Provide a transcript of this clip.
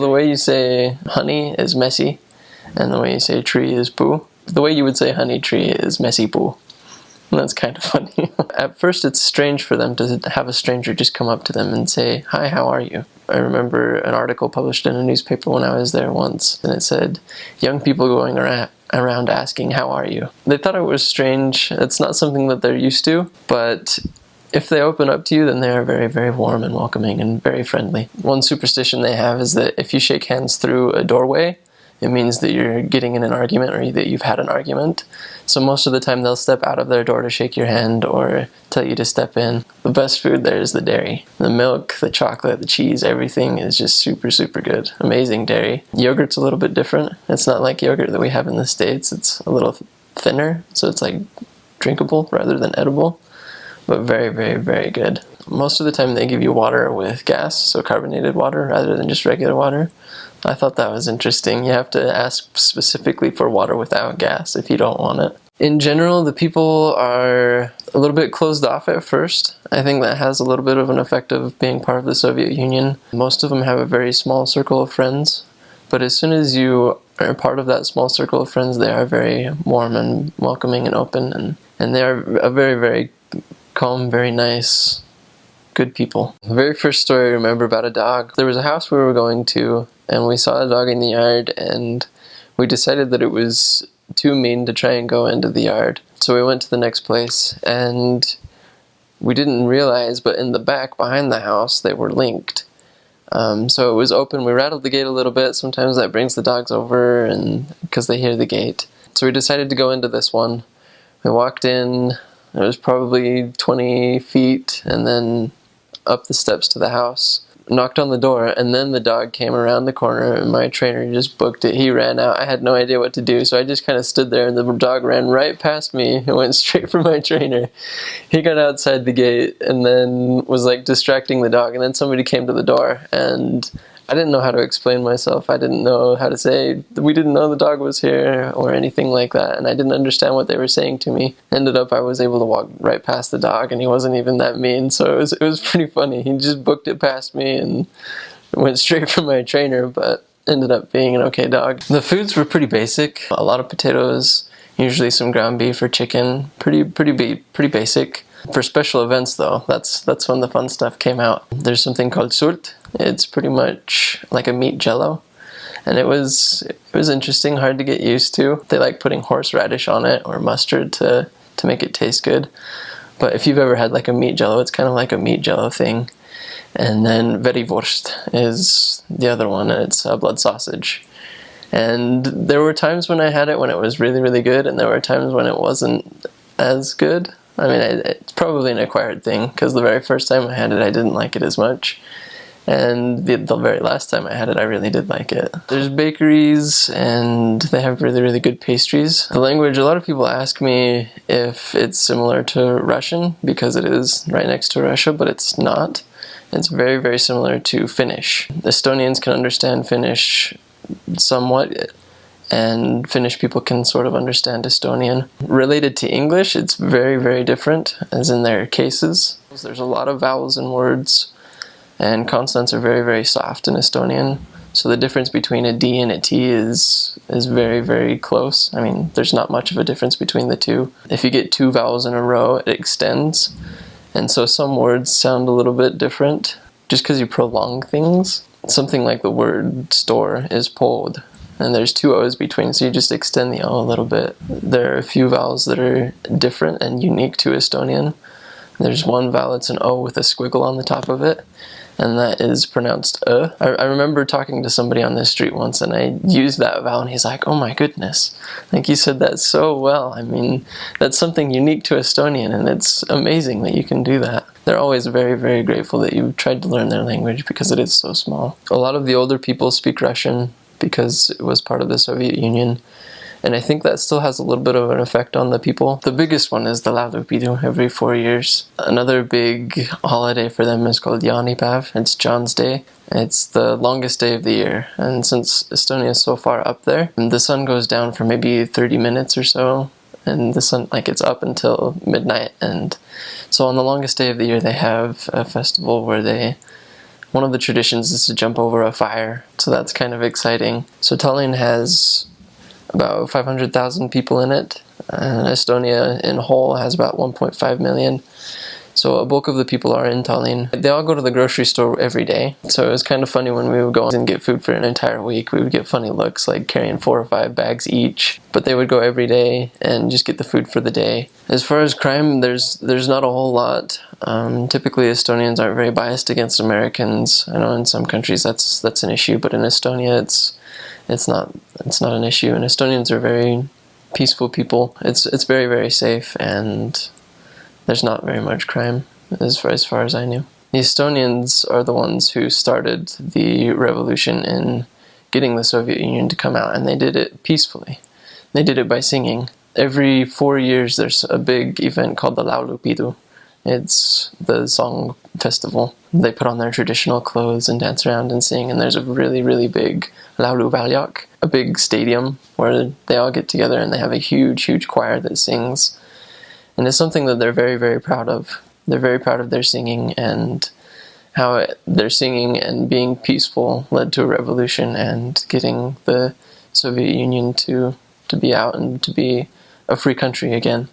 The way you say honey is messy, and the way you say tree is poo. The way you would say honey tree is messy poo. And that's kind of funny. At first it's strange for them to have a stranger just come up to them and say, "Hi, how are you?" I remember an article published in a newspaper when I was there once, and it said, "Young people going around asking, how are you?" They thought it was strange. It's not something that they're used to, but if they open up to you, then they are very, very warm and welcoming and very friendly. One superstition they have is that if you shake hands through a doorway, it means that you're getting in an argument or that you've had an argument. So most of the time they'll step out of their door to shake your hand or tell you to step in. The best food there is the dairy. The milk, the chocolate, the cheese, everything is just super, super good. Amazing dairy. Yogurt's a little bit different. It's not like yogurt that we have in the States. It's a little thinner, so it's like drinkable rather than edible. But very, very, very good. Most of the time they give you water with gas, so carbonated water rather than just regular water. I thought that was interesting. You have to ask specifically for water without gas if you don't want it. In general, the people are a little bit closed off at first. I think that has a little bit of an effect of being part of the Soviet Union. Most of them have a very small circle of friends, but as soon as you are part of that small circle of friends, they are very warm and welcoming and open, and they are a very, very calm, very nice, good people. The very first story I remember about a dog, there was a house we were going to, and we saw a dog in the yard, and we decided that it was too mean to try and go into the yard. So we went to the next place, and we didn't realize, but in the back behind the house, they were linked. So it was open. We rattled the gate a little bit. Sometimes that brings the dogs over, and because they hear the gate. So we decided to go into this one. We walked in. It was probably 20 feet, and then up the steps to the house. Knocked on the door, and then the dog came around the corner, and my trainer just booked it. He ran out. I had no idea what to do, so I just kind of stood there, and the dog ran right past me and went straight for my trainer. He got outside the gate and then was like distracting the dog, and then somebody came to the door, and I didn't know how to explain myself. I didn't know how to say, we didn't know the dog was here or anything like that, and I didn't understand what they were saying to me. Ended up I was able to walk right past the dog, and he wasn't even that mean, so it was pretty funny. He just booked it past me and went straight for my trainer, but ended up being an okay dog. The foods were pretty basic. A lot of potatoes, usually some ground beef or chicken. Pretty basic. For special events though, that's when the fun stuff came out. There's something called surt. It's pretty much like a meat jello, and it was interesting, hard to get used to. They like putting horseradish on it or mustard to make it taste good. But if you've ever had like a meat jello, it's kind of like a meat jello thing. And then verivurst is the other one, and it's a blood sausage. And there were times when I had it when it was really, really good, and there were times when it wasn't as good. I mean, it's probably an acquired thing, because the very first time I had it, I didn't like it as much. And the very last time I had it, I really did like it. There's bakeries, and they have really, really good pastries. The language, a lot of people ask me if it's similar to Russian, because it is right next to Russia, but it's not. It's very, very similar to Finnish. Estonians can understand Finnish somewhat, and Finnish people can sort of understand Estonian. Related to English, it's very, very different, as in their cases. There's a lot of vowels in words, and consonants are very, very soft in Estonian. So the difference between a D and a T is very, very close. I mean, there's not much of a difference between the two. If you get two vowels in a row, it extends. And so some words sound a little bit different just because you prolong things. Something like the word store is pod, and there's two O's between, so you just extend the O a little bit. There are a few vowels that are different and unique to Estonian. There's one vowel, it's an O with a squiggle on the top of it, and that is pronounced I remember talking to somebody on the street once, and I used that vowel, and he's like, "Oh my goodness, like you said that so well. I mean, that's something unique to Estonian, and it's amazing that you can do that." They're always very, very grateful that you've tried to learn their language because it is so small. A lot of the older people speak Russian because it was part of the Soviet Union, and I think that still has a little bit of an effect on the people. The biggest one is the Laulupidu every 4 years. Another big holiday for them is called Jaanipäev. It's John's Day. It's the longest day of the year, and since Estonia is so far up there, the sun goes down for maybe 30 minutes or so, and the sun, like, it's up until midnight, and so on the longest day of the year they have a festival where they One of the traditions is to jump over a fire, so that's kind of exciting. So Tallinn has about 500,000 people in it. Estonia in whole has about 1.5 million. So a bulk of the people are in Tallinn. They all go to the grocery store every day. So it was kind of funny when we would go and get food for an entire week. We would get funny looks, like carrying 4 or 5 bags each. But they would go every day and just get the food for the day. As far as crime, there's not a whole lot. Typically Estonians aren't very biased against Americans. I know in some countries that's an issue, but in Estonia it's not an issue. And Estonians are very peaceful people. It's very, very safe, and there's not very much crime as far as I knew. The Estonians are the ones who started the revolution in getting the Soviet Union to come out, and they did it peacefully. They did it by singing. Every 4 years there's a big event called the Laulupidu. It's the song festival. They put on their traditional clothes and dance around and sing, and there's a really, really big lauluväljak, a big stadium where they all get together and they have a huge, huge choir that sings. And it's something that they're very, very proud of. They're very proud of their singing, and how their singing and being peaceful led to a revolution and getting the Soviet Union to be out and to be a free country again.